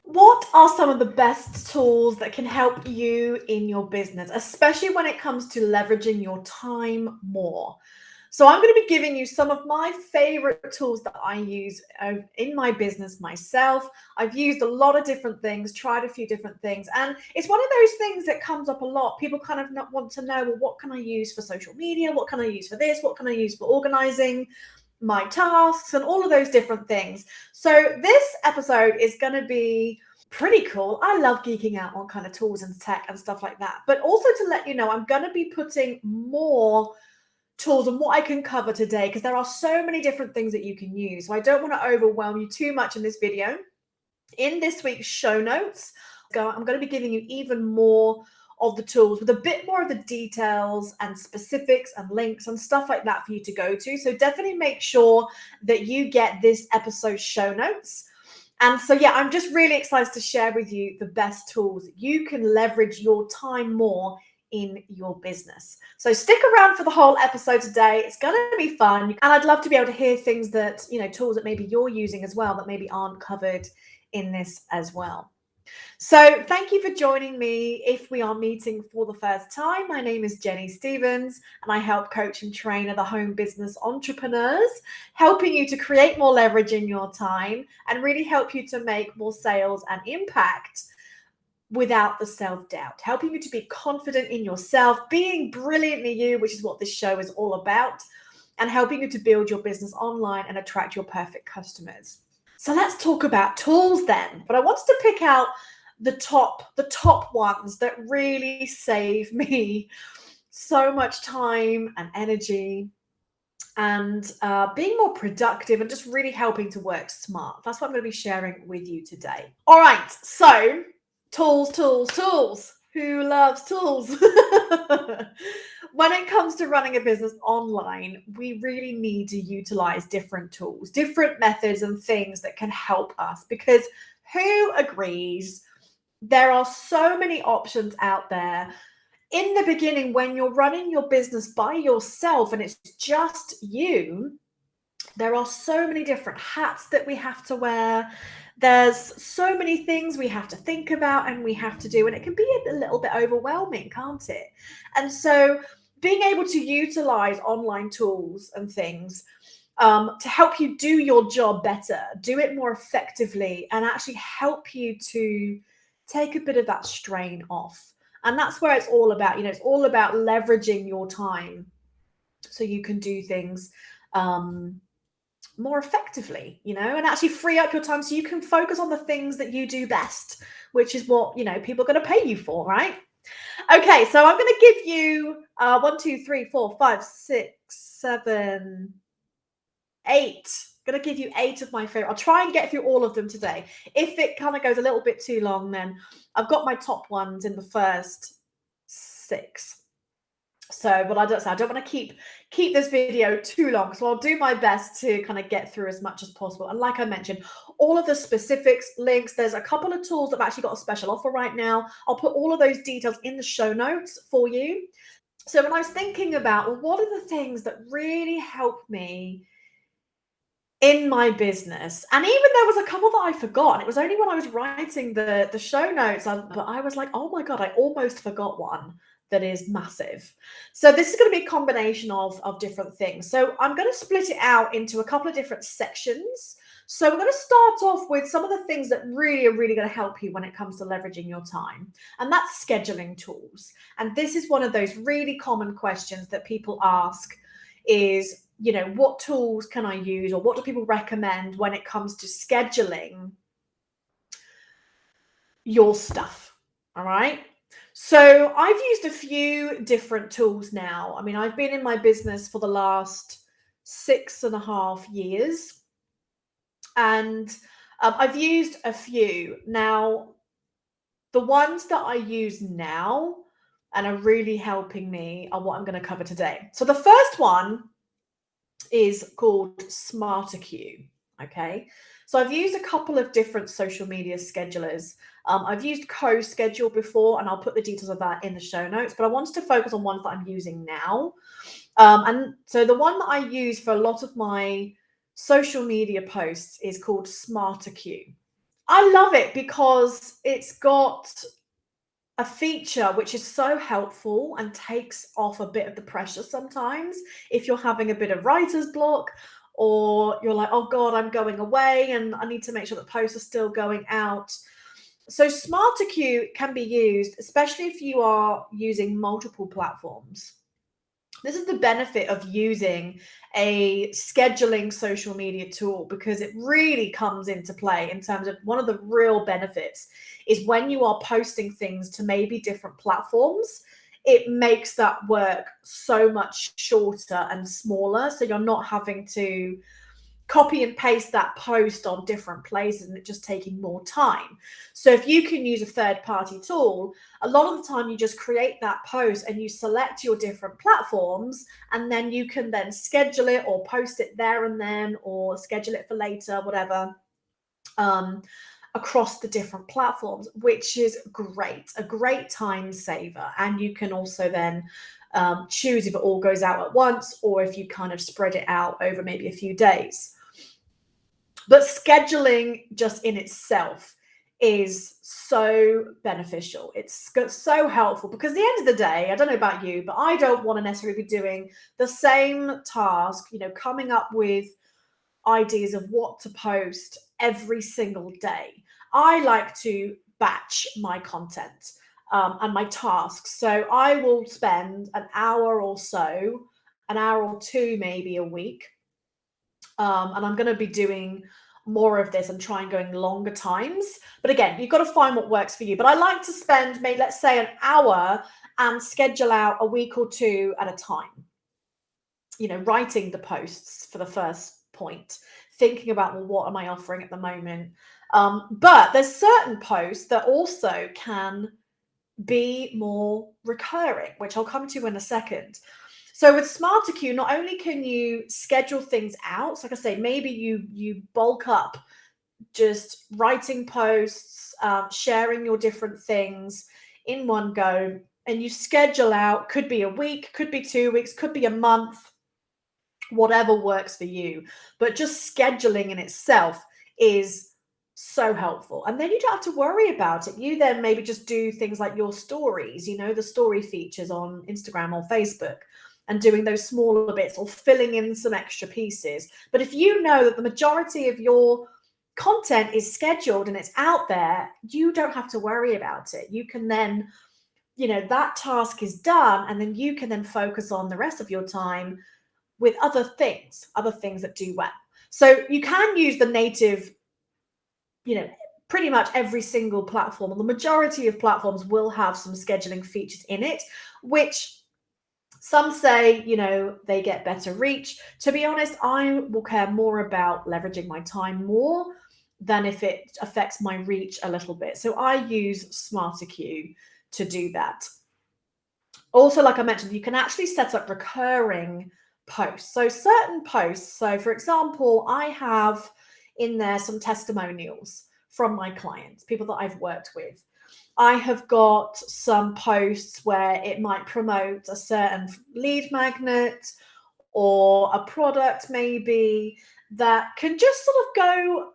What are some of the best tools that can help you in your business, especially when it comes to leveraging your time more? So, I'm going to be giving you some of my favorite tools that I use in my business myself. I've used a lot of different things, tried a few different things, and it's one of those things that comes up a lot. People kind of not want to know, well, what can I use for social media? What can I use for this? What can I use for organizing my tasks and all of those different things? So, this episode is going to be pretty cool. I love geeking out on kind of tools and tech and stuff like that. But also to let you know, I'm going to be putting more tools and what I can cover today because there are so many different things that you can use. So I don't want to overwhelm you too much in this video. In this week's show notes, I'm going to be giving you even more of the tools with a bit more of the details and specifics and links and stuff like that for you to go to. So definitely make sure that you get this episode show notes. And so, yeah, I'm just really excited to share with you the best tools you can leverage your time more in your business. So stick around for the whole episode today. It's going to be fun. And I'd love to be able to hear things that, tools that maybe you're using as well that maybe aren't covered in this as well. So thank you for joining me. If we are meeting for the first time, my name is Jenny Stevens, and I help coach and train other home business entrepreneurs, helping you to create more leverage in your time and really help you to make more sales and impact without the self-doubt, helping you to be confident in yourself, being brilliantly you, which is what this show is all about, and helping you to build your business online and attract your perfect customers. So let's talk about tools then. But I wanted to pick out the top ones that really save me so much time and energy and being more productive and just really helping to work smart. That's what I'm going to be sharing with you today. All right, so tools. Who loves tools? When it comes to running a business online, we really need to utilize different tools, different methods and things that can help us, because who agrees there are so many options out there. In the beginning, when you're running your business by yourself and it's just you, there are so many different hats that we have to wear. There's so many things we have to think about and we have to do, and it can be a little bit overwhelming, can't it? And so being able to utilize online tools and things to help you do your job better, do it more effectively, and actually help you to take a bit of that strain off. And that's where it's all about. It's all about leveraging your time so you can do things more effectively, and actually free up your time so you can focus on the things that you do best, which is what, people are going to pay you for, right? Okay, so I'm going to give you 1, 2, 3, 4, 5, 6, 7, 8. I'm going to give you 8 of my favorite. I'll try and get through all of them today. If it kind of goes a little bit too long, then I've got my top ones in the first 6. So, but I don't want to keep this video too long, so I'll do my best to kind of get through as much as possible. And like I mentioned, all of the specifics, links, there's a couple of tools that have actually got a special offer right now. I'll put all of those details in the show notes for you. So when I was thinking about, well, what are the things that really help me in my business, and even there was a couple that I forgot. It was only when I was writing the show notes, but I was like, oh my God, I almost forgot one that is massive. So this is going to be a combination of different things. So I'm going to split it out into a couple of different sections. So we're going to start off with some of the things that really are really going to help you when it comes to leveraging your time. And that's scheduling tools. And this is one of those really common questions that people ask is, what tools can I use, or what do people recommend when it comes to scheduling your stuff? All right. So I've used a few different tools now. I mean, I've been in my business for the last 6.5 years, and I've used a few. Now, the ones that I use now and are really helping me are what I'm going to cover today. So the first one is called SmarterQ. Okay, so I've used a couple of different social media schedulers. I've used CoSchedule before, and I'll put the details of that in the show notes, but I wanted to focus on ones that I'm using now. And so the one that I use for a lot of my social media posts is called SmarterQ. I love it because it's got a feature which is so helpful and takes off a bit of the pressure sometimes if you're having a bit of writer's block, or you're like, oh God, I'm going away and I need to make sure that posts are still going out. So Smarter Queue can be used, especially if you are using multiple platforms. This is the benefit of using a scheduling social media tool, because it really comes into play in terms of one of the real benefits is when you are posting things to maybe different platforms, it makes that work so much shorter and smaller. So you're not having to copy and paste that post on different places and it just taking more time. So if you can use a third-party tool, a lot of the time you just create that post and you select your different platforms, and then you can then schedule it or post it there and then, or schedule it for later, whatever, across the different platforms, which is great, a great time saver. And you can also then choose if it all goes out at once or if you kind of spread it out over maybe a few days. But scheduling just in itself is so beneficial. It's so helpful, because at the end of the day, I don't know about you, but I don't want to necessarily be doing the same task, coming up with ideas of what to post every single day. I like to batch my content and my tasks. So I will spend an hour or so, an hour or two, maybe a week. And I'm going to be doing more of this and try and going longer times. But again, you've got to find what works for you. But I like to spend, maybe, let's say, an hour and schedule out a week or two at a time. Writing the posts for the first point, thinking about, well, what am I offering at the moment? But there's certain posts that also can be more recurring, which I'll come to in a second. So with Smarter Queue, not only can you schedule things out, so like I say, maybe you bulk up just writing posts, sharing your different things in one go, and you schedule out, could be a week, could be 2 weeks, could be a month, whatever works for you. But just scheduling in itself is so helpful. And then you don't have to worry about it. You then maybe just do things like your stories, the story features on Instagram or Facebook, and doing those smaller bits or filling in some extra pieces. But if you know that the majority of your content is scheduled and it's out there, you don't have to worry about it. You can then, that task is done, and then you can then focus on the rest of your time with other things that do well. So you can use the native, pretty much every single platform, and the majority of platforms will have some scheduling features in it, which some say, they get better reach. To be honest, I will care more about leveraging my time more than if it affects my reach a little bit. So I use Smarter Queue to do that. Also, like I mentioned, you can actually set up recurring posts. So certain posts, so for example, I have in there some testimonials from my clients, people that I've worked with. I have got some posts where it might promote a certain lead magnet or a product maybe that can just sort of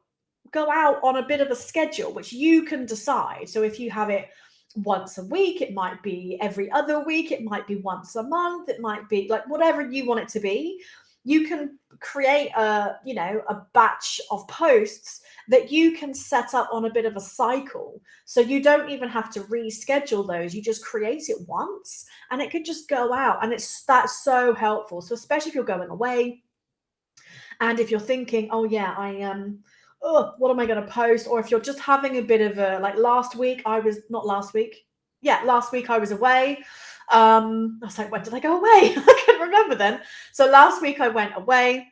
go out on a bit of a schedule, which you can decide. So if you have it once a week, it might be every other week, it might be once a month, it might be like whatever you want it to be. You can create a batch of posts that you can set up on a bit of a cycle. So you don't even have to reschedule those. You just create it once and it can just go out. And that's so helpful. So especially if you're going away and if you're thinking, oh yeah, what am I going to post? Or if you're just having a bit of a, like last week I was away. I was like, when did I go away? I can't remember then. So last week I went away.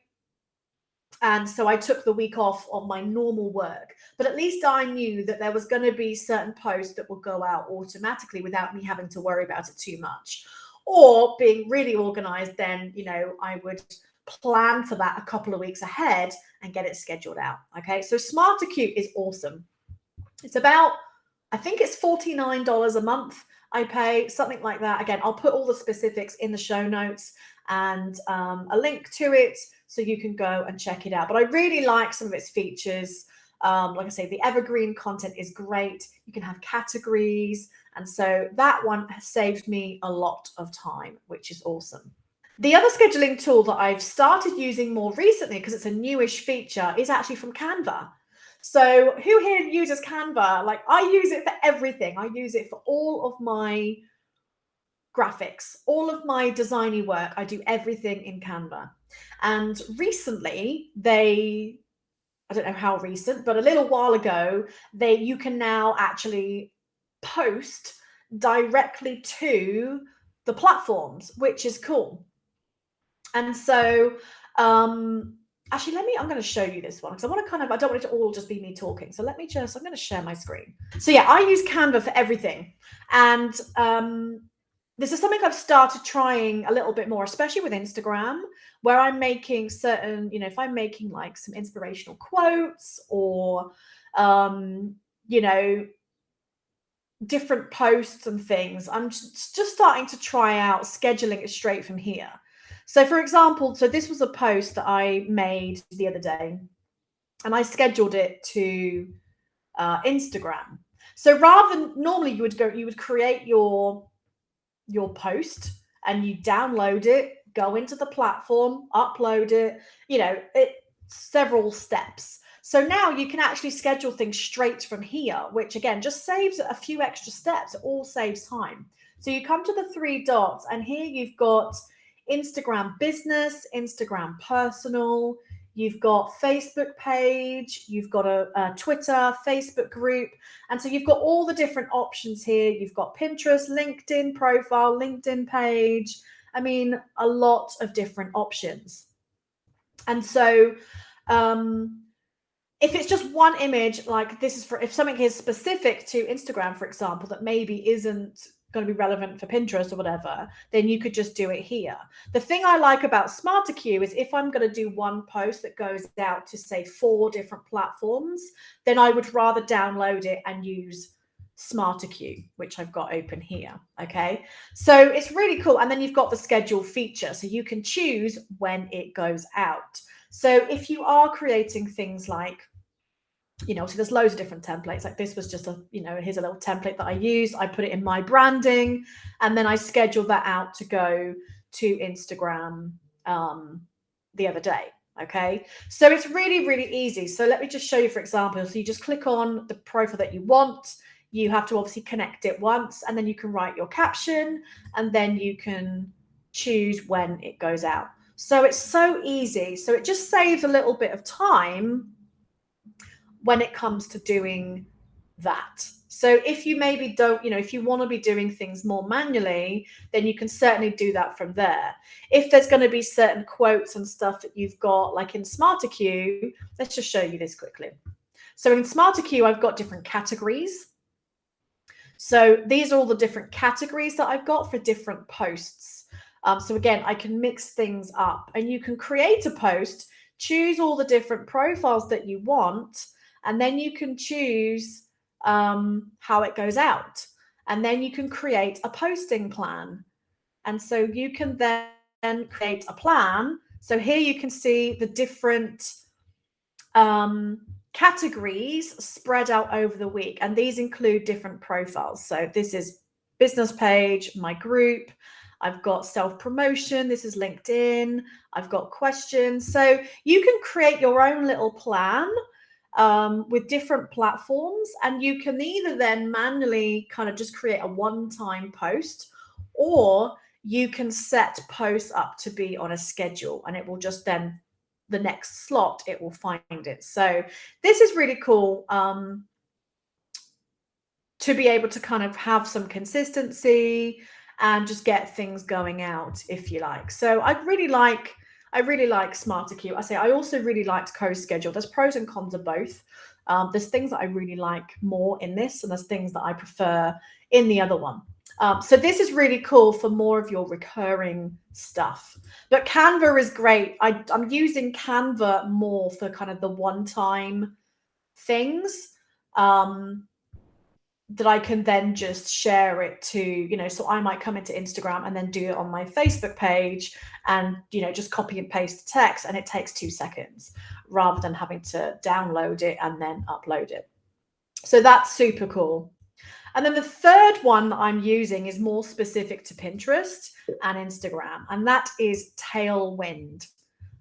And so I took the week off of my normal work, but at least I knew that there was going to be certain posts that would go out automatically without me having to worry about it too much. Or being really organized, then, I would plan for that a couple of weeks ahead and get it scheduled out. Okay. So Smarter Queue is awesome. It's about, I think it's $49 a month I pay, something like that. Again, I'll put all the specifics in the show notes and a link to it so you can go and check it out. But I really like some of its features. Like I say, the evergreen content is great. You can have categories. And so that one has saved me a lot of time, which is awesome. The other scheduling tool that I've started using more recently, because it's a newish feature, is actually from Canva. So who here uses Canva? Like, I use it for everything. I use it for all of my graphics, all of my designy work. I do everything in Canva. And recently, I don't know how recent, but a little while ago, you can now actually post directly to the platforms, which is cool. And so actually, I'm going to show you this one because I don't want it to all just be me talking. So I'm going to share my screen. So yeah, I use Canva for everything. And this is something I've started trying a little bit more, especially with Instagram, where I'm making certain, if I'm making like some inspirational quotes or, different posts and things, I'm just starting to try out scheduling it straight from here. So for example, this was a post that I made the other day and I scheduled it to Instagram. So rather than normally you would create your post and you download it, go into the platform, upload it, several steps. So now you can actually schedule things straight from here, which again, just saves a few extra steps. It all saves time. So you come to the 3 dots and here you've got Instagram business, Instagram personal, you've got Facebook page, you've got a Twitter, Facebook group. And so you've got all the different options here. You've got Pinterest, LinkedIn profile, LinkedIn page. I mean, a lot of different options. And so if it's just one image, like this is if something is specific to Instagram, for example, that maybe isn't going to be relevant for Pinterest or whatever, then you could just do it here. The thing I like about SmarterQueue is if I'm going to do one post that goes out to say 4 different platforms, then I would rather download it and use SmarterQueue, which I've got open here. Okay, so it's really cool. And then you've got the schedule feature, so you can choose when it goes out. So if you are creating things like, so there's loads of different templates. Like this was just here's a little template that I used. I put it in my branding and then I scheduled that out to go to Instagram the other day. Okay, so it's really, really easy. So let me just show you, for example. So you just click on the profile that you want. You have to obviously connect it once and then you can write your caption and then you can choose when it goes out. So it's so easy. So it just saves a little bit of time when it comes to doing that. So if you maybe don't, if you want to be doing things more manually, then you can certainly do that from there. If there's going to be certain quotes and stuff that you've got, like in SmarterQueue, let's just show you this quickly. So in SmarterQueue, I've got different categories. So these are all the different categories that I've got for different posts. So again, I can mix things up and you can create a post, choose all the different profiles that you want, and then you can choose how it goes out. And then you can create a posting plan. And so you can then create a plan. So here you can see the different categories spread out over the week. And these include different profiles. So this is business page, my group. I've got self-promotion. This is LinkedIn. I've got questions. So you can create your own little plan with different platforms, and you can either then manually kind of just create a one-time post, or you can set posts up to be on a schedule and it will just then the next slot it will find it. So this is really cool to be able to kind of have some consistency and just get things going out, if you like. So I really like SmarterQueue. I say I also really liked CoSchedule. There's pros and cons of both. There's things that I really like more in this, and there's things that I prefer in the other one. So this is really cool for more of your recurring stuff. But Canva is great. I'm using Canva more for kind of the one-time things. That I can then just share it to, so I might come into Instagram and then do it on my Facebook page and, just copy and paste the text, and it takes 2 seconds. rather than having to download it and then upload it. So that's super cool. And then the third one that I'm using is more specific to Pinterest and Instagram, and that is Tailwind.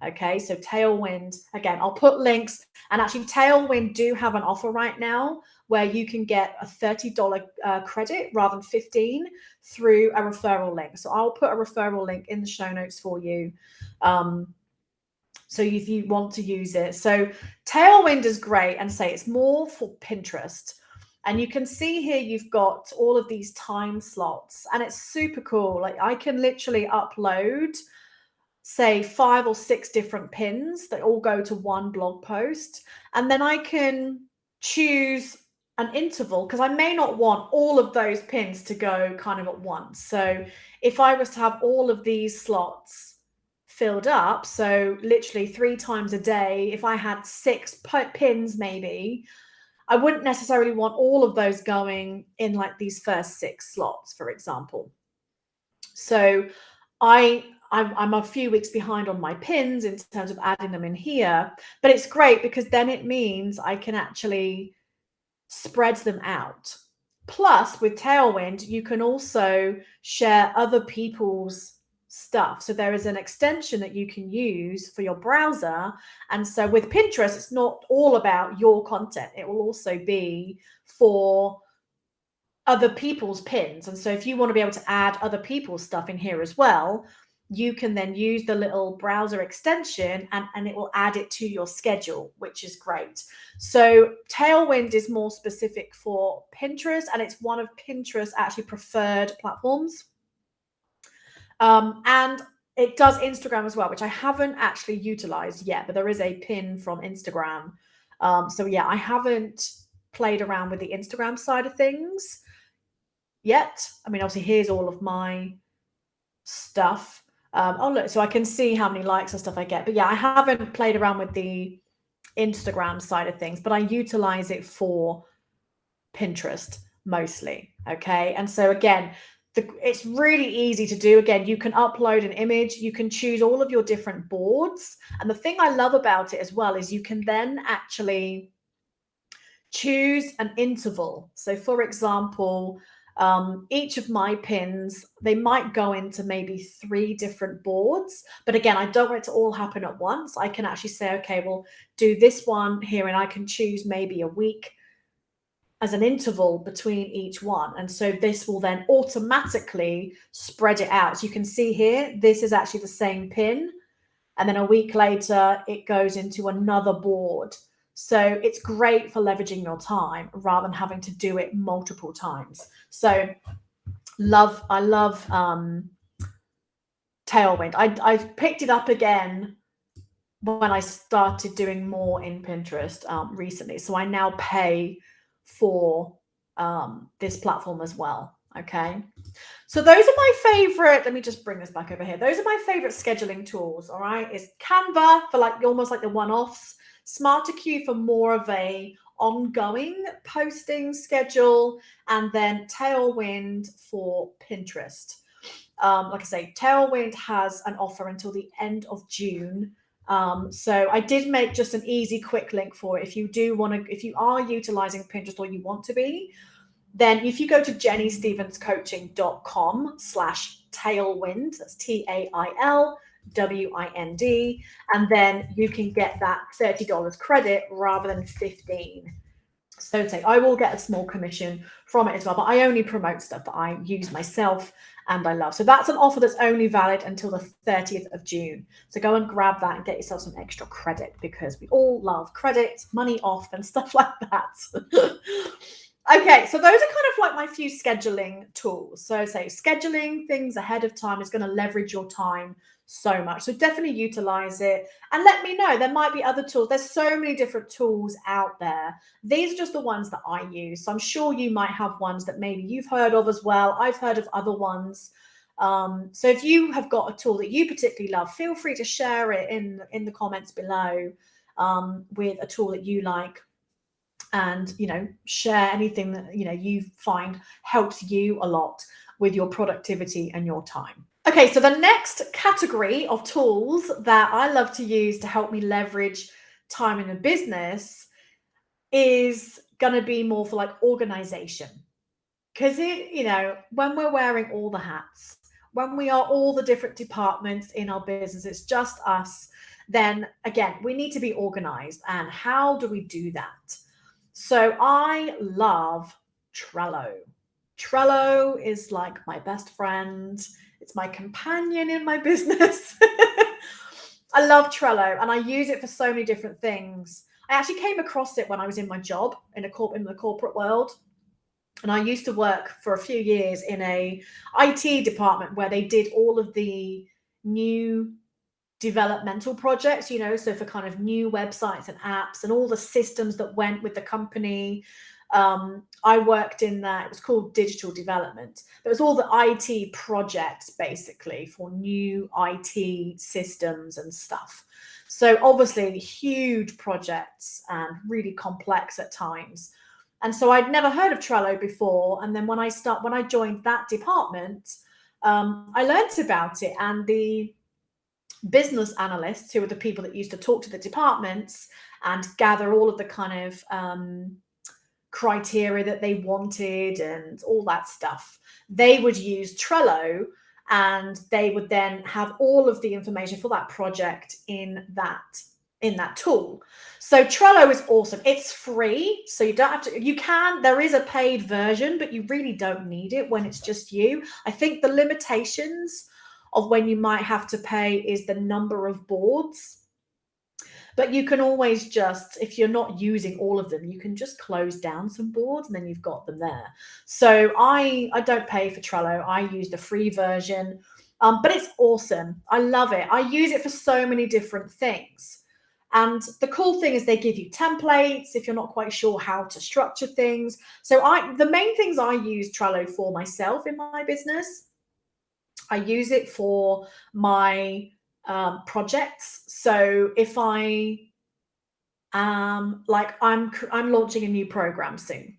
Okay, so Tailwind, again, I'll put links, and actually Tailwind do have an offer right now where you can get a $30 credit rather than 15 through a referral link. So I'll put a referral link in the show notes for you. So if you want to use it. So Tailwind is great, and say it's more for Pinterest. And you can see here you've got all of these time slots, and it's super cool. Like I can literally upload, say 5 or 6 different pins that all go to one blog post. And then I can choose an interval, because I may not want all of those pins to go kind of at once. So if I was to have all of these slots filled up, so literally 3 times a day, if I had 6 pins maybe, I wouldn't necessarily want all of those going in like these first 6 slots, for example. So I'm a few weeks behind on my pins in terms of adding them in here, but it's great because then it means I can actually spread them out. Plus, with Tailwind, you can also share other people's stuff. So there is an extension that you can use for your browser. And so with Pinterest, it's not all about your content. It will also be for other people's pins. And so if you want to be able to add other people's stuff in here as well, you can then use the little browser extension and it will add it to your schedule, which is great. So Tailwind is more specific for Pinterest, and it's one of Pinterest's actually preferred platforms. And it does Instagram as well, which I haven't actually utilized yet, but there is a pin from Instagram. So yeah, I haven't played around with the Instagram side of things yet. I mean, obviously here's all of my stuff. Oh look, so I can see how many likes and stuff I get. But yeah, I haven't played around with the Instagram side of things, but I utilize it for Pinterest mostly. Okay. And so again, it's really easy to do. Again, you can upload an image, you can choose all of your different boards. And the thing I love about it as well is you can then actually choose an interval. So for example, each of my pins, they might go into maybe 3 different boards. But again, I don't want it to all happen at once. I can actually say, okay, well, do this one here, and I can choose maybe a week as an interval between each one. And so this will then automatically spread it out. So you can see here, this is actually the same pin. And then a week later, it goes into another board. So it's great for leveraging your time rather than having to do it multiple times. So I love Tailwind. I've picked it up again when I started doing more in Pinterest recently. So I now pay for this platform as well. Okay. So those are my favorite. Let me just bring this back over here. Those are my favorite scheduling tools. All right. Is Canva for like almost like the one-offs, SmarterQueue for more of a ongoing posting schedule, and then Tailwind for Pinterest. Like I say, Tailwind has an offer until the end of June. So I did make just an easy, quick link for it. If you do want to, if you are utilizing Pinterest or you want to be, then if you go to jennystevenscoaching.com/tailwind, that's TAILWIND, and then you can get that $30 credit rather than 15. So say I will get a small commission from it as well, but I only promote stuff that I use myself and I love. So that's an offer that's only valid until the 30th of June. So go and grab that and get yourself some extra credit, because we all love credit, money off and stuff like that. Okay, so those are kind of like my few scheduling tools. So say scheduling things ahead of time is going to leverage your time so much. So definitely utilize it and let me know. There might be other tools. There's so many different tools out there. These are just the ones that I use. So I'm sure you might have ones that maybe you've heard of as well. I've heard of other ones. So if you have got a tool that you particularly love, feel free to share it in the comments below with a tool that you like. And, share anything that, you find helps you a lot with your productivity and your time. Okay, so the next category of tools that I love to use to help me leverage time in a business is going to be more for like organization. Because when we're wearing all the hats, when we are all the different departments in our business, it's just us, then again, we need to be organized. And how do we do that? So I love Trello. Trello is like my best friend. It's my companion in my business. I love Trello and I use it for so many different things. I actually came across it when I was in my job in the corporate world. And I used to work for a few years in a IT department where they did all of the new developmental projects, so for kind of new websites and apps and all the systems that went with the company. I worked in that. It was called digital development. But it was all the IT projects basically for new IT systems and stuff. So obviously huge projects and really complex at times. And so I'd never heard of Trello before. And then when I joined that department, I learned about it. And the business analysts, who were the people that used to talk to the departments and gather all of the kind of criteria that they wanted and all that stuff, they would use Trello, and they would then have all of the information for that project in that tool. So Trello is awesome. It's free, so you don't have to, there is a paid version, but you really don't need it when it's just you. I think the limitations of when you might have to pay is the number of boards. But you can always just, if you're not using all of them, you can just close down some boards and then you've got them there. So I don't pay for Trello. I use the free version, but it's awesome. I love it. I use it for so many different things. And the cool thing is they give you templates if you're not quite sure how to structure things. So the main things I use Trello for myself in my business, I use it for my projects. So if I I'm launching a new program soon,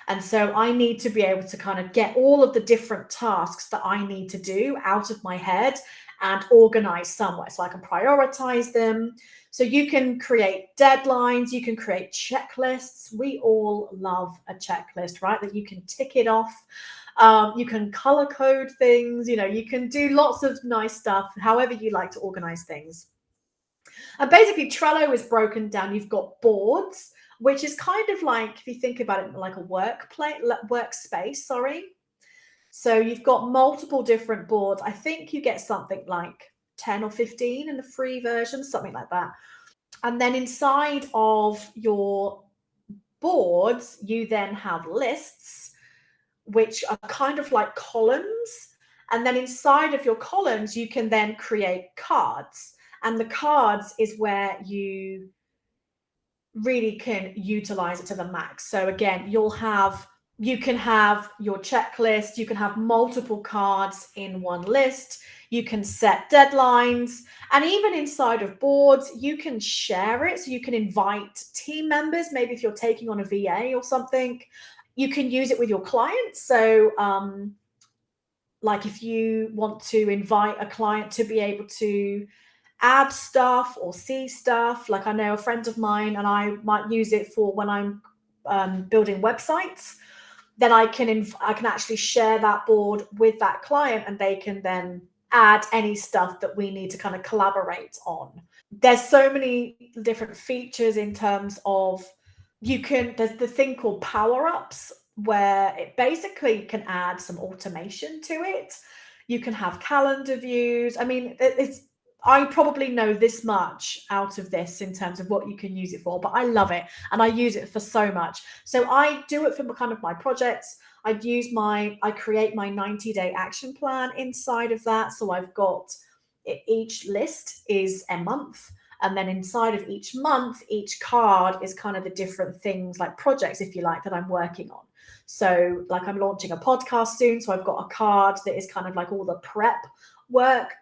and so I need to be able to kind of get all of the different tasks that I need to do out of my head and organize somewhere so I can prioritize them. So you can create deadlines, you can create checklists. We all love a checklist, right? That you can tick it off. You can color code things, you can do lots of nice stuff, however you like to organize things. And basically Trello is broken down. You've got boards, which is kind of like, if you think about it, like a workspace, sorry. So you've got multiple different boards. I think you get something like 10 or 15 in the free version, something like that. And then inside of your boards, you then have lists, which are kind of like columns. And then inside of your columns, you can then create cards. And the cards is where you really can utilize it to the max. So again, you can have your checklist, you can have multiple cards in one list, you can set deadlines, and even inside of boards, you can share it. So you can invite team members, maybe if you're taking on a VA or something. You can use it with your clients. So like if you want to invite a client to be able to add stuff or see stuff, like I know a friend of mine and I might use it for when I'm building websites, then I can actually share that board with that client and they can then add any stuff that we need to kind of collaborate on. There's so many different features in terms of there's the thing called power-ups, where it basically can add some automation to it. You can have calendar views. I mean, I probably know this much out of this in terms of what you can use it for, but I love it and I use it for so much. So I do it for kind of my projects. I create my 90-day action plan inside of that. So I've got each list is a month. And then inside of each month, each card is kind of the different things, like projects, if you like, that I'm working on. So like I'm launching a podcast soon. So I've got a card that is kind of like all the prep work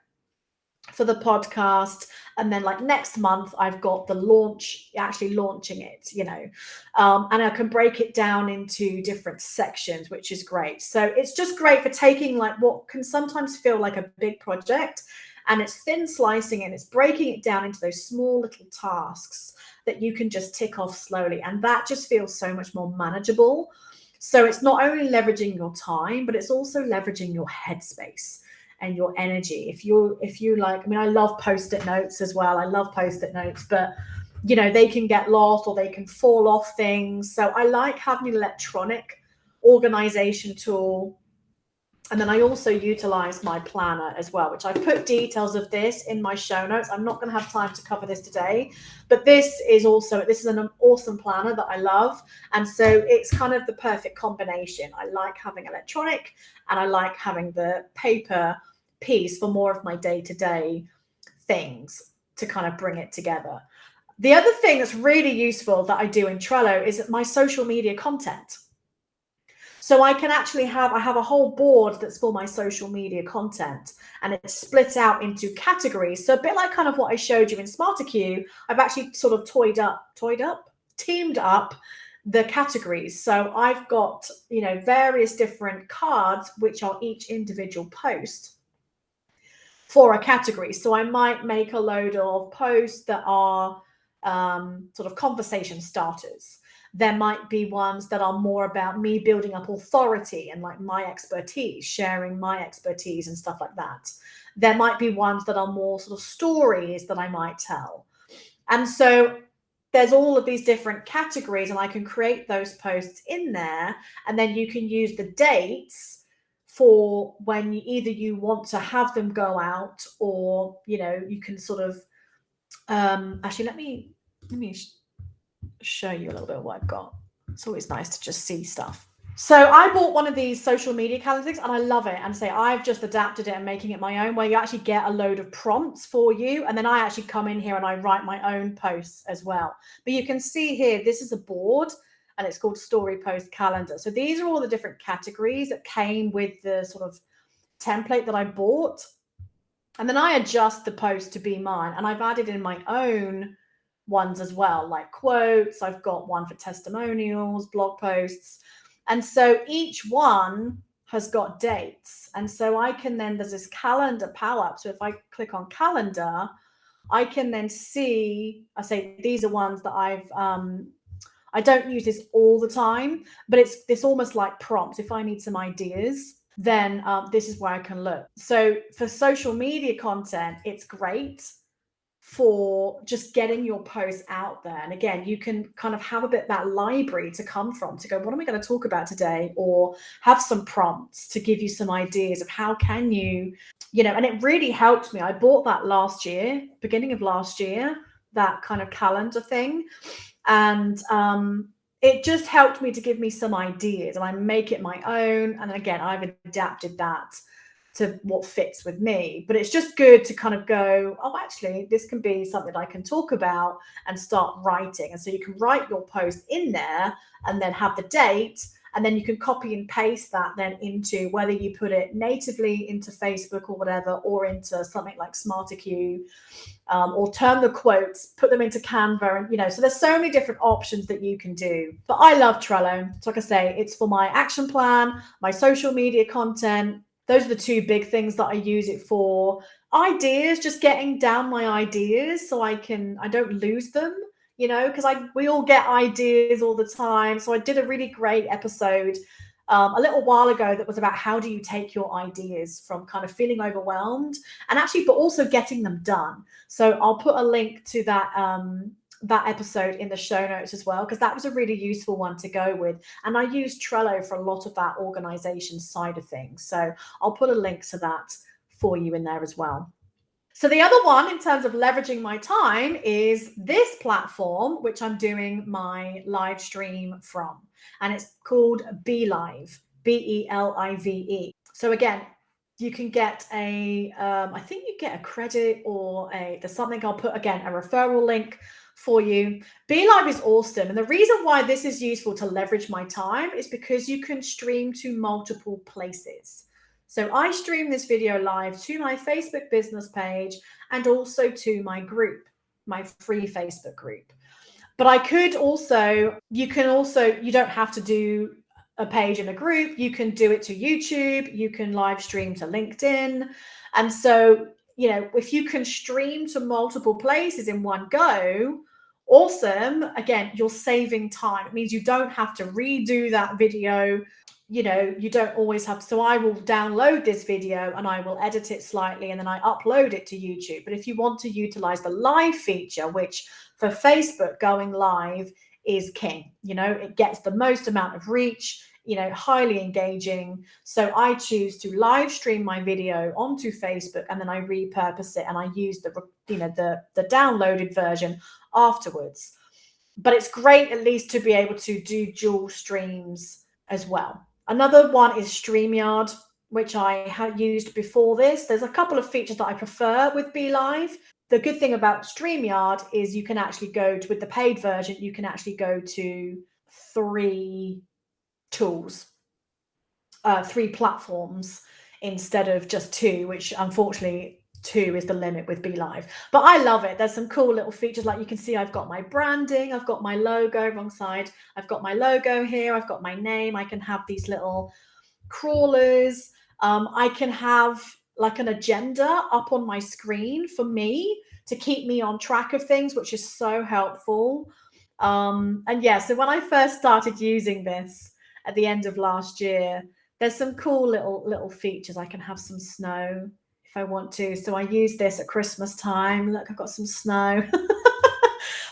for the podcast. And then like next month, I've got the launch, actually launching it, and I can break it down into different sections, which is great. So it's just great for taking like what can sometimes feel like a big project And it's thin slicing and it's breaking it down into those small little tasks that you can just tick off slowly. And that just feels so much more manageable. So it's not only leveraging your time, but it's also leveraging your headspace and your energy. If you like, I mean, I love post-it notes as well. I love post-it notes, but they can get lost or they can fall off things. So I like having an electronic organization tool. And then I also utilize my planner as well, which I put details of this in my show notes. I'm not going to have time to cover this today, but this is an awesome planner that I love. And so it's kind of the perfect combination. I like having electronic and I like having the paper piece for more of my day-to-day things to kind of bring it together. The other thing that's really useful that I do in Trello is my social media content. So I can actually I have a whole board that's for my social media content, and it's split out into categories. So a bit like kind of what I showed you in SmarterQ, I've actually sort of teamed up the categories. So I've got, various different cards, which are each individual post for a category. So I might make a load of posts that are sort of conversation starters. There might be ones that are more about me building up authority and like my expertise, sharing my expertise and stuff like that. There might be ones that are more sort of stories that I might tell. And so there's all of these different categories, and I can create those posts in there. And then you can use the dates for when either you want to have them go out, or, you can sort of, actually, let me show you a little bit of what I've got. It's always nice to just see stuff. So I bought one of these social media calendars and I love it. And I've just adapted it and making it my own, where you actually get a load of prompts for you. And then I actually come in here and I write my own posts as well. But you can see here, this is a board and it's called Story Post Calendar. So these are all the different categories that came with the sort of template that I bought. And then I adjust the post to be mine. And I've added in my own ones as well, like quotes. I've got one for testimonials, blog posts. And so each one has got dates. And so I can then, there's this calendar power-up. So if I click on calendar, I can then see, these are ones that I don't use this all the time, but it's almost like prompts. If I need some ideas, then this is where I can look. So for social media content, it's great for just getting your posts out there. And again, you can kind of have a bit that library to come from, to go, what am I going to talk about today? Or have some prompts to give you some ideas of how can you, and it really helped me. I bought that beginning of last year, that kind of calendar thing. And it just helped me to give me some ideas, and I make it my own. And again, I've adapted that to what fits with me. But it's just good to kind of go, oh, actually, this can be something I can talk about, and start writing. And so you can write your post in there and then have the date, and then you can copy and paste that then into, whether you put it natively into Facebook or whatever, or into something like SmarterQ, or turn the quotes, put them into Canva. And, so there's so many different options that you can do. But I love Trello. So like I say, it's for my action plan, my social media content. Those are the two big things that I use it for. Ideas, just getting down my ideas so I don't lose them, because we all get ideas all the time. So I did a really great episode a little while ago that was about how do you take your ideas from kind of feeling overwhelmed and actually, but also getting them done. So I'll put a link to that episode in the show notes as well, because that was a really useful one to go with. And I use Trello for a lot of that organization side of things. So I'll put a link to that for you in there as well. So the other one, in terms of leveraging my time, is this platform, which I'm doing my live stream from. And it's called BeLive, BeLive. So again, you can get I think you get a credit, or there's something. I'll put, again, a referral link for you. BeLive is awesome. And the reason why this is useful to leverage my time is because you can stream to multiple places. So I stream this video live to my Facebook business page and also to my group, my free Facebook group. But you don't have to do a page in a group. You can do it to YouTube. You can live stream to LinkedIn. And so if you can stream to multiple places in one go, awesome. Again, you're saving time. It means you don't have to redo that video. You don't always have to. So I will download this video and I will edit it slightly and then I upload it to YouTube. But if you want to utilize the live feature, which for Facebook going live is king, it gets the most amount of reach, highly engaging. So I choose to live stream my video onto Facebook and then I repurpose it and I use the downloaded version afterwards. But it's great at least to be able to do dual streams as well. Another one is StreamYard, which I had used before this. There's a couple of features that I prefer with BeLive. The good thing about StreamYard is you can actually with the paid version, you can actually go to 3 tools, 3 platforms instead of just 2, which unfortunately 2 is the limit with BeLive. But I love it. There's some cool little features. Like you can see, I've got my branding, I've got my logo, wrong side. I've got my logo here. I've got my name. I can have these little crawlers. I can have like an agenda up on my screen for me to keep me on track of things, which is so helpful. And yeah, so when I first started using this at the end of last year, there's some cool little features. I can have some snow if I want to. So I use this at Christmas time. Look, I've got some snow.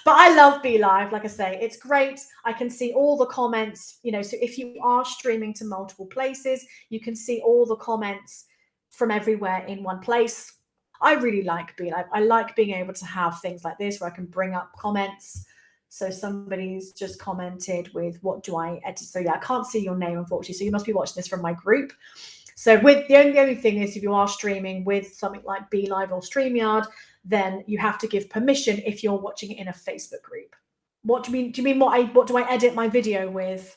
But I love BeLive. Like I say, it's great. I can see all the comments, so if you are streaming to multiple places, you can see all the comments from everywhere in one place. I really like BeLive. I like being able to have things like this where I can bring up comments. So somebody's just commented with, what do I edit? So yeah, I can't see your name, unfortunately. So you must be watching this from my group. So with the only thing is, if you are streaming with something like BeLive or StreamYard, then you have to give permission if you're watching it in a Facebook group. What do you mean? Do you mean what do I edit my video with?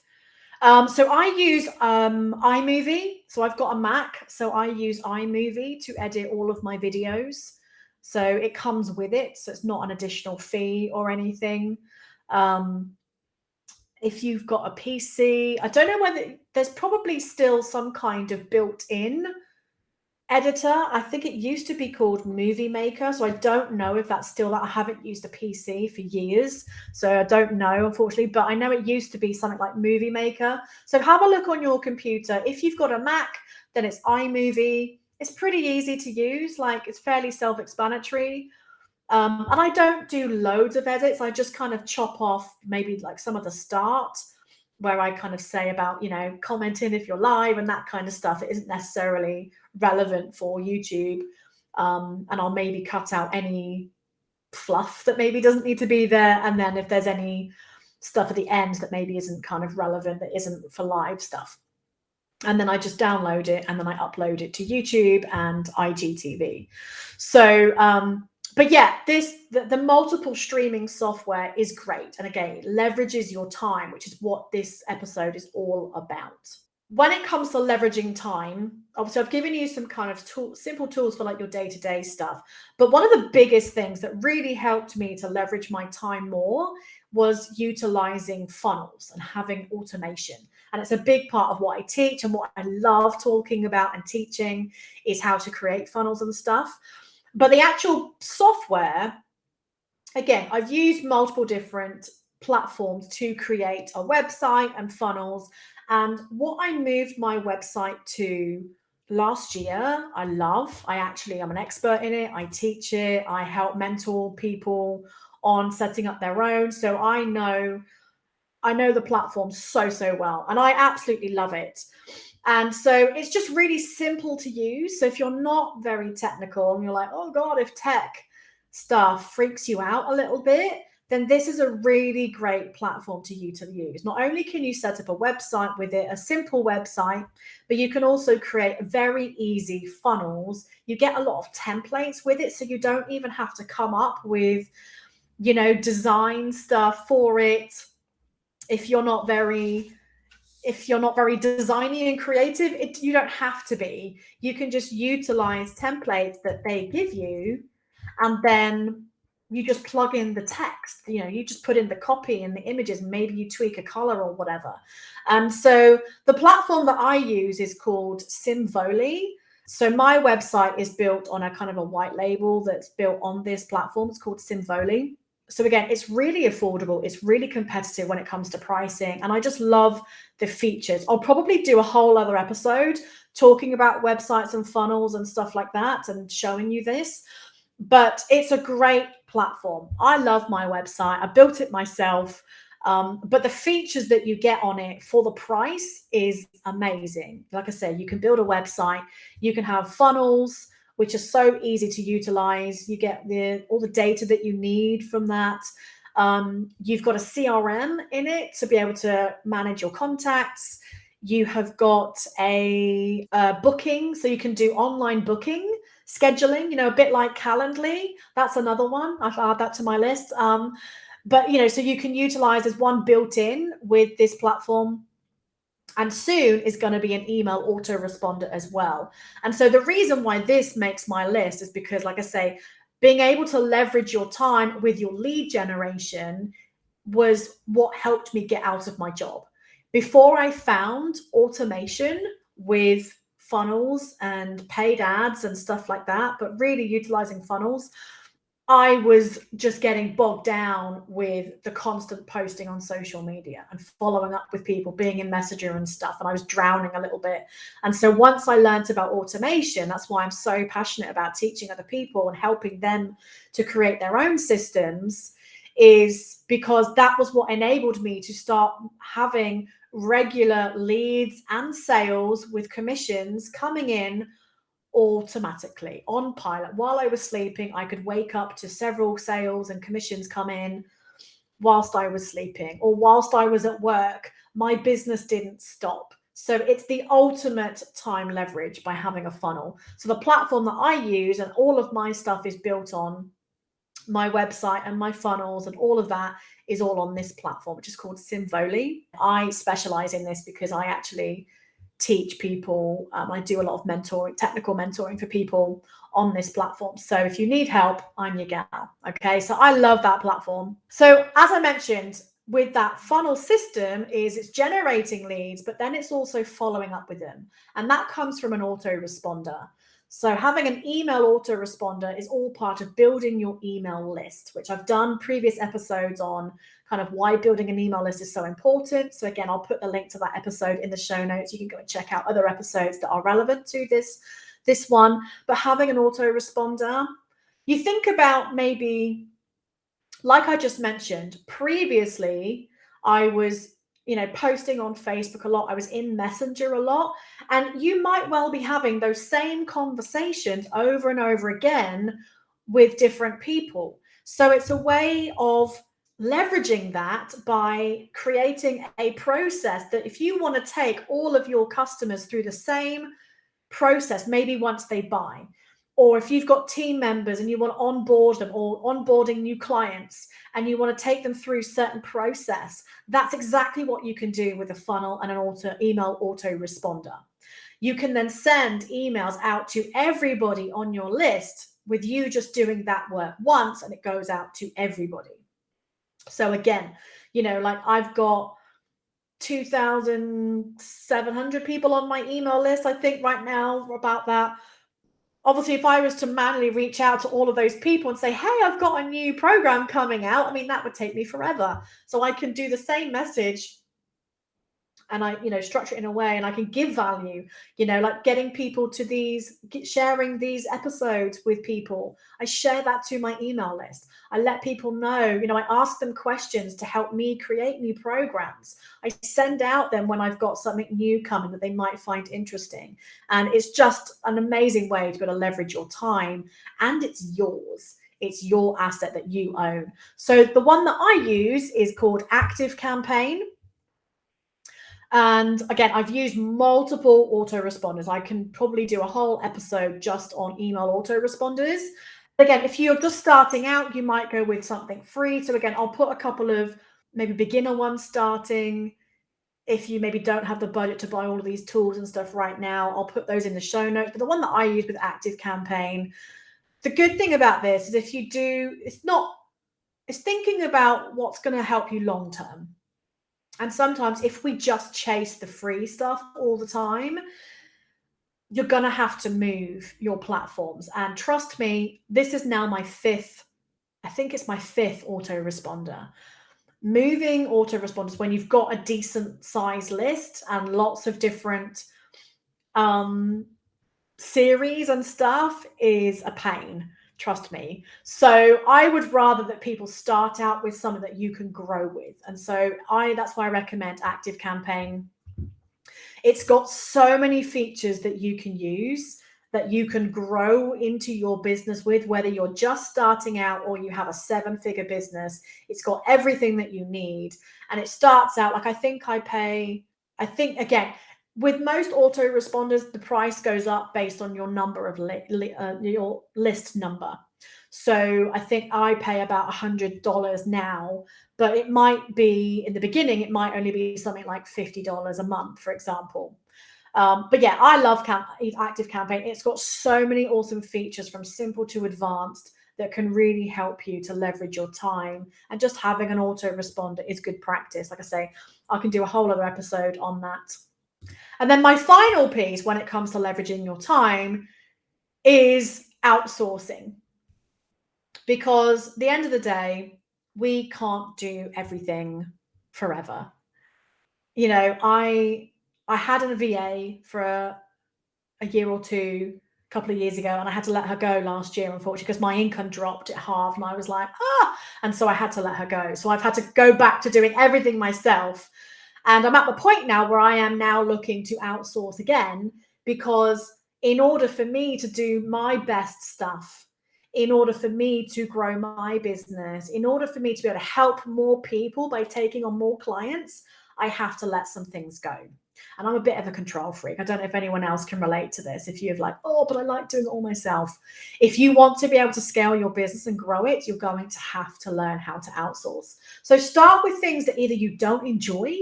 So I use iMovie. So I've got a Mac. So I use iMovie to edit all of my videos. So it comes with it. So it's not an additional fee or anything. If you've got a PC, I don't know whether there's probably still some kind of built-in editor. I think it used to be called Movie Maker. So I don't know if that's still that. I haven't used a PC for years, so I don't know, unfortunately, but I know it used to be something like Movie Maker. So have a look on your computer. If you've got a Mac, then it's iMovie. It's pretty easy to use. Like, it's fairly self-explanatory. And I don't do loads of edits. I just kind of chop off maybe like some of the start where I kind of say about, commenting if you're live and that kind of stuff. It isn't necessarily relevant for YouTube. And I'll maybe cut out any fluff that maybe doesn't need to be there. And then if there's any stuff at the end that maybe isn't kind of relevant, that isn't for live stuff. And then I just download it and then I upload it to YouTube and IGTV. So, but yeah, the multiple streaming software is great. And again, it leverages your time, which is what this episode is all about. When it comes to leveraging time, obviously I've given you some kind of simple tools for like your day-to-day stuff. But one of the biggest things that really helped me to leverage my time more was utilizing funnels and having automation. And it's a big part of what I teach, and what I love talking about and teaching is how to create funnels and stuff. But the actual software, again, I've used multiple different platforms to create a website and funnels. And what I moved my website to last year, I'm an expert in it. I teach it. I help mentor people on setting up their own. So I know the platform so well, and I absolutely love it. And so it's just really simple to use. So if you're not very technical and you're like, oh God, if tech stuff freaks you out a little bit, then this is a really great platform to use. Not only can you set up a website with it, a simple website, but you can also create very easy funnels. You get a lot of templates with it, so you don't even have to come up with, design stuff for it. If you're not very designy and creative, you don't have to be. You can just utilize templates that they give you, and then you just plug in the text. You just put in the copy and the images, and maybe you tweak a color or whatever. And so the platform that I use is called Simvoli. So my website is built on a kind of a white label that's built on this platform. It's called Symfony. So again, it's really affordable. It's really competitive when it comes to pricing. And I just love the features. I'll probably do a whole other episode talking about websites and funnels and stuff like that and showing you this. But it's a great platform. I love my website. I built it myself. But the features that you get on it for the price is amazing. Like I said, you can build a website, you can have funnels, which are so easy to utilize. You get all the data that you need from that. You've got a CRM in it to be able to manage your contacts. You have got a booking, so you can do online booking, scheduling, a bit like Calendly. That's another one. I've added that to my list. But, so you can utilize as one built in with this platform. And soon is going to be an email autoresponder as well. And so the reason why this makes my list is because, like I say, being able to leverage your time with your lead generation was what helped me get out of my job. Before I found automation with funnels and paid ads and stuff like that, but really utilizing funnels, I was just getting bogged down with the constant posting on social media and following up with people, being in Messenger and stuff. And I was drowning a little bit. And so once I learned about automation, that's why I'm so passionate about teaching other people and helping them to create their own systems, is because that was what enabled me to start having regular leads and sales with commissions coming in automatically on pilot. While I was sleeping, I could wake up to several sales and commissions come in whilst I was sleeping, or whilst I was at work. My business didn't stop. So it's the ultimate time leverage by having a funnel. So the platform that I use and all of my stuff is built on my website, and my funnels and all of that is all on this platform, which is called Symfony. I specialize in this because I actually teach people. I do a lot of mentoring, technical mentoring for people on this platform. So if you need help, I'm your gal. Okay. So I love that platform. So as I mentioned, with that funnel system, is it's generating leads, but then it's also following up with them. And that comes from an autoresponder. So having an email autoresponder is all part of building your email list, which I've done previous episodes on kind of why building an email list is so important. So again, I'll put the link to that episode in the show notes. You can go and check out other episodes that are relevant to this one. But having an autoresponder, you think about maybe, like I just mentioned previously, I was posting on Facebook a lot. I was in Messenger a lot. And you might well be having those same conversations over and over again with different people. So it's a way of leveraging that by creating a process that if you want to take all of your customers through the same process, maybe once they buy, or if you've got team members and you want to onboard them, or onboarding new clients and you want to take them through certain process, that's exactly what you can do with a funnel and an email autoresponder. You can then send emails out to everybody on your list with you just doing that work once, and it goes out to everybody. So again, like I've got 2,700 people on my email list, I think right now, about that. Obviously, if I was to manually reach out to all of those people and say, hey, I've got a new program coming out, I mean, that would take me forever. So I can do the same message and I, structure it in a way, and I can give value, like getting people to sharing these episodes with people. I share that to my email list. I let people know, I ask them questions to help me create new programs. I send out them when I've got something new coming that they might find interesting. And it's just an amazing way to be able to leverage your time, and it's yours. It's your asset that you own. So the one that I use is called Active Campaign. And again, I've used multiple autoresponders. I can probably do a whole episode just on email autoresponders. Again, if you're just starting out, you might go with something free. So again, I'll put a couple of maybe beginner ones starting. If you maybe don't have the budget to buy all of these tools and stuff right now, I'll put those in the show notes. But the one that I use with Active Campaign, the good thing about this is if you do, it's thinking about what's going to help you long term. And sometimes if we just chase the free stuff all the time, you're going to have to move your platforms. And trust me, this is now my fifth, I think it's my fifth autoresponder. Moving autoresponders when you've got a decent size list and lots of different series and stuff is a pain, trust me. So I would rather that people start out with something that you can grow with. And so that's why I recommend Active Campaign. It's got so many features that you can use, that you can grow into your business with, whether you're just starting out or you have a 7-figure business. It's got everything that you need. And it starts out like, I think again, with most autoresponders, the price goes up based on your number of your list number. So I think I pay about $100 now, but it might be in the beginning, it might only be something like $50 a month, for example. But yeah, I love Active Campaign. It's got so many awesome features from simple to advanced that can really help you to leverage your time. And just having an autoresponder is good practice. Like I say, I can do a whole other episode on that. And then my final piece when it comes to leveraging your time is outsourcing. Because at the end of the day, we can't do everything forever. You know, I had a VA for a year or two, a couple of years ago, and I had to let her go last year, unfortunately, because my income dropped at half, and I was like, and so I had to let her go. So I've had to go back to doing everything myself. And I'm at the point now where I am now looking to outsource again, because in order for me to do my best stuff, in order for me to grow my business, in order for me to be able to help more people by taking on more clients, I have to let some things go. And I'm a bit of a control freak. I don't know if anyone else can relate to this. If you're like, but I like doing it all myself. If you want to be able to scale your business and grow it, you're going to have to learn how to outsource. So start with things that either you don't enjoy,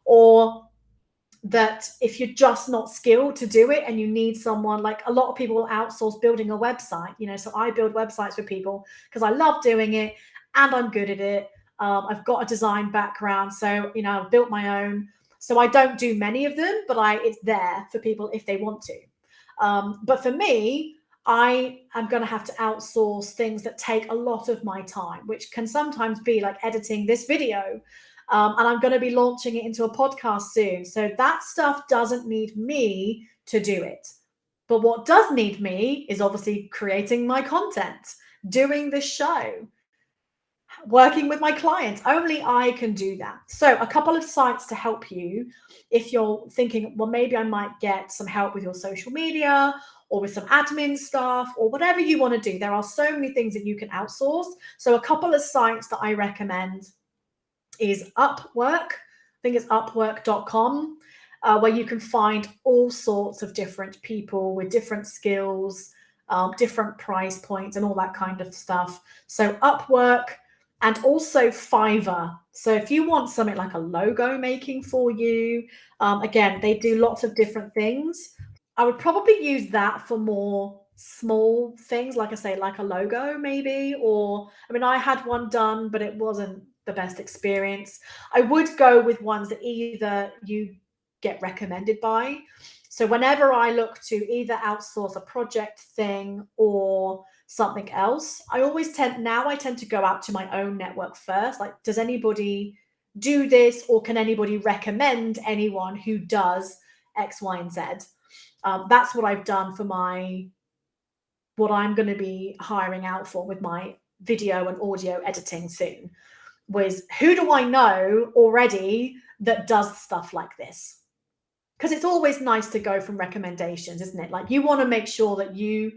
or that if you're just not skilled to do it and you need someone, like a lot of people will outsource building a website, so I build websites for people because I love doing it and I'm good at it. I've got a design background, so I've built my own. So I don't do many of them, but it's there for people if they want to. But for me, I am going to have to outsource things that take a lot of my time, which can sometimes be like editing this video. And I'm going to be launching it into a podcast soon. So that stuff doesn't need me to do it. But what does need me is obviously creating my content, doing this show, working with my clients. Only I can do that. So a couple of sites to help you if you're thinking, well, maybe I might get some help with your social media or with some admin stuff or whatever you want to do. There are so many things that you can outsource. So a couple of sites that I recommend is Upwork. I think it's upwork.com, where you can find all sorts of different people with different skills, different price points and all that kind of stuff. So Upwork, and also Fiverr. So if you want something like a logo making for you, again, they do lots of different things. I would probably use that for more small things, like I say, like a logo maybe, or I had one done, but it wasn't the best experience. I would go with ones that either you get recommended by. So whenever I look to either outsource a project thing or something else, I tend to go out to my own network first. Like, does anybody do this, or can anybody recommend anyone who does X, Y, and Z? That's what I've done for what I'm going to be hiring out for with my video and audio editing soon, was who do I know already that does stuff like this? Because it's always nice to go from recommendations, isn't it? Like, you want to make sure that you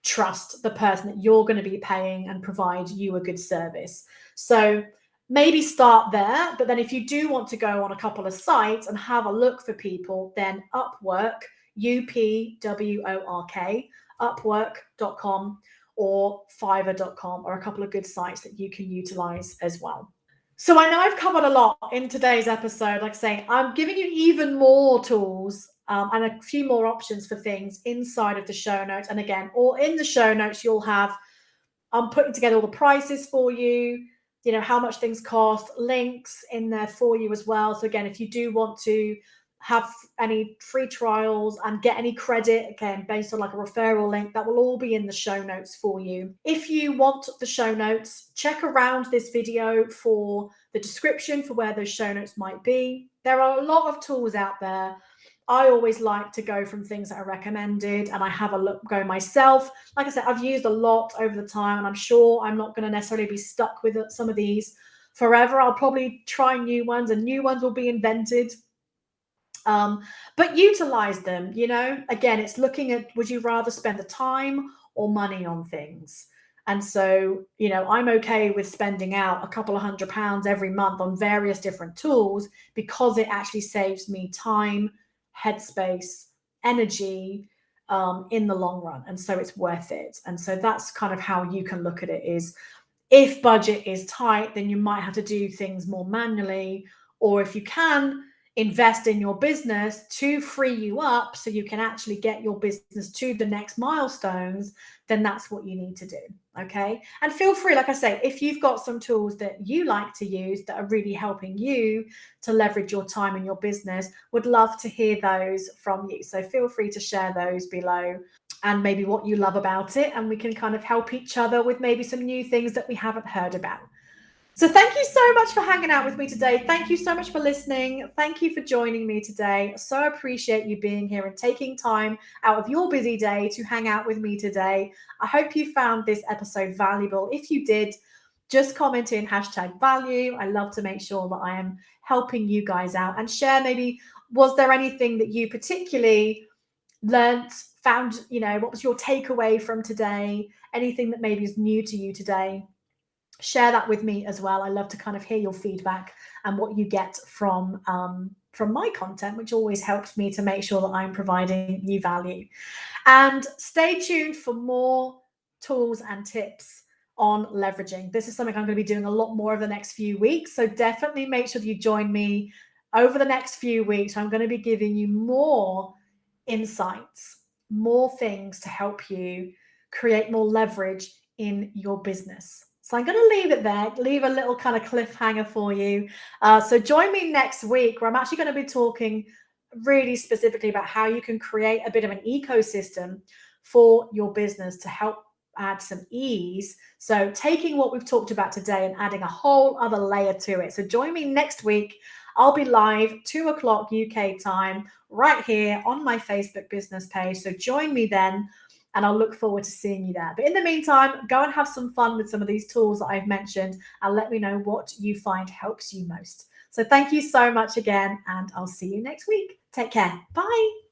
trust the person that you're going to be paying and provide you a good service. So maybe start there. But then if you do want to go on a couple of sites and have a look for people, then Upwork, UPWORK, upwork.com or fiverr.com are a couple of good sites that you can utilize as well. So I know I've covered a lot in today's episode. Like I say, I'm giving you even more tools and a few more options for things inside of the show notes. And again, or in the show notes, you'll have, I'm putting together all the prices for you, how much things cost, links in there for you as well. So again, if you do want to have any free trials and get any credit, again, based on like a referral link, that will all be in the show notes for you. If you want the show notes, check around this video for the description for where those show notes might be. There are a lot of tools out there. I always like to go from things that are recommended, and I have a look go myself. Like I said, I've used a lot over the time, and I'm sure I'm not going to necessarily be stuck with some of these forever. I'll probably try new ones, and new ones will be invented. But utilize them. Again, it's looking at, would you rather spend the time or money on things? And so, I'm okay with spending out a couple of £100 every month on various different tools because it actually saves me time, headspace, energy, in the long run. And so it's worth it. And so that's kind of how you can look at it, is if budget is tight, then you might have to do things more manually, or if you can invest in your business to free you up so you can actually get your business to the next milestones, then that's what you need to do. Okay. And feel free, like I say, if you've got some tools that you like to use that are really helping you to leverage your time in your business, would love to hear those from you. So feel free to share those below, and maybe what you love about it. And we can kind of help each other with maybe some new things that we haven't heard about. So thank you so much for hanging out with me today. Thank you so much for listening. Thank you for joining me today. So appreciate you being here and taking time out of your busy day to hang out with me today. I hope you found this episode valuable. If you did, just comment in #value. I love to make sure that I am helping you guys out, and share maybe, was there anything that you particularly learnt, found, what was your takeaway from today? Anything that maybe is new to you today? Share that with me as well. I love to kind of hear your feedback and what you get from my content, which always helps me to make sure that I'm providing you value. And stay tuned for more tools and tips on leveraging. This is something I'm going to be doing a lot more over the next few weeks. So definitely make sure that you join me over the next few weeks. I'm going to be giving you more insights, more things to help you create more leverage in your business. So I'm going to leave it there, leave a little kind of cliffhanger for you. So join me next week, where I'm actually going to be talking really specifically about how you can create a bit of an ecosystem for your business to help add some ease. So taking what we've talked about today and adding a whole other layer to it. So join me next week. I'll be live 2:00 UK time right here on my Facebook business page. So join me then, and I'll look forward to seeing you there. But in the meantime, go and have some fun with some of these tools that I've mentioned, and let me know what you find helps you most. So thank you so much again, and I'll see you next week. Take care. Bye.